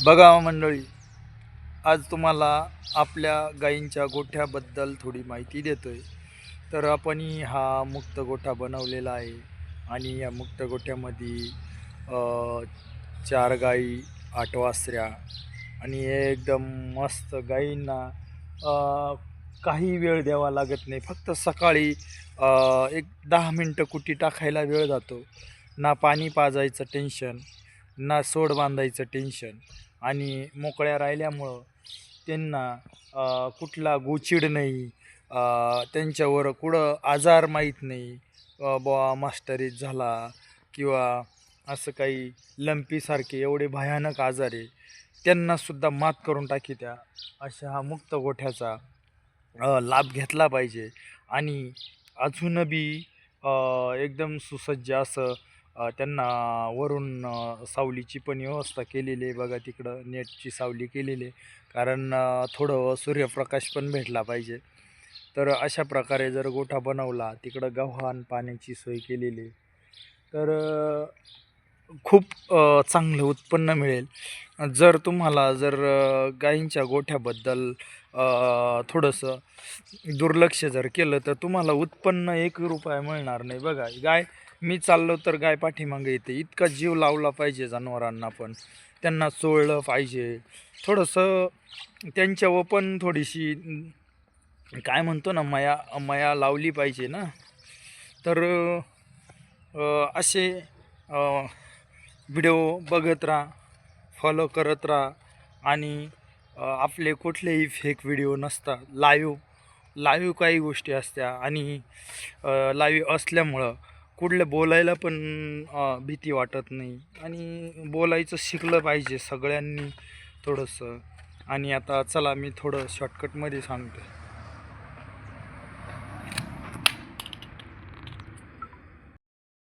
बघा मंडळी, आज तुम्हाला आपल्या गायींच्या गोठ्याबद्दल थोडी माहिती देतोय. तर आपण हा मुक्त गोठा बनवलेला आहे आणि या मुक्त गोठ्यामध्ये 4 गायी, 8 वासऱ्या आणि एकदम मस्त गायींना अ, काही वेळ द्यावा लागत नाही. फक्त सकाळी एक 10 मिनटं कुटी टाकायला वेळ जातो. ना पाणी पाजायचं टेन्शन, ना सोड बांधायचं टेन्शन आणि मोकळ्या राहिल्यामुळं त्यांना कुठला गोचिड नाही, त्यांच्यावर कुठं आजार माहीत नाही. बुवा मास्टरीत झाला किंवा असं काही लंपीसारखे एवढे भयानक आजार आहे, त्यांनासुद्धा मात करून टाकीत्या. अशा हा मुक्त गोठ्याचा लाभ घेतला पाहिजे. आणि अजून बी एकदम सुसज्ज असं त्यांना वरून सावलीची पण व्यवस्था केलेली आहे. बघा तिकडं नेटची सावली केलेली आहे, कारण थोडं सूर्यप्रकाश पण भेटला पाहिजे. तर अशा प्रकारे जर गोठा बनवला, तिकडं गव्हाण पाण्याची सोय केलेली आहे, तर खूप चांगलं उत्पन्न मिळेल. जर गायींच्या गोठ्याबद्दल थोडंसं दुर्लक्ष जर केलं, तर तुम्हाला उत्पन्न ₹1 मिळणार नाही. बघा, मी चाललो तर गाय पाठीमागे येते. इतका जीव लावला पाहिजे जनावरांना पण. त्यांना चोळलं पाहिजे. थोडंसं त्यांच्यावर पण थोडीशी काय म्हणतो ना, माया माया लावली पाहिजे ना. तर असे व्हिडिओ बघत राहा, फॉलो करत राहा आणि आपले कुठलेही फेक व्हिडिओ नसतात. लाईव्ह काही गोष्टी असत्या आणि लाईव्ह असल्यामुळं कुठलं बोलायला पण भीती वाटत नाही आणि बोलायचं शिकलं पाहिजे सगळ्यांनी थोडंसं. आणि आता चला मी थोडं शॉर्टकटमध्ये सांगतो.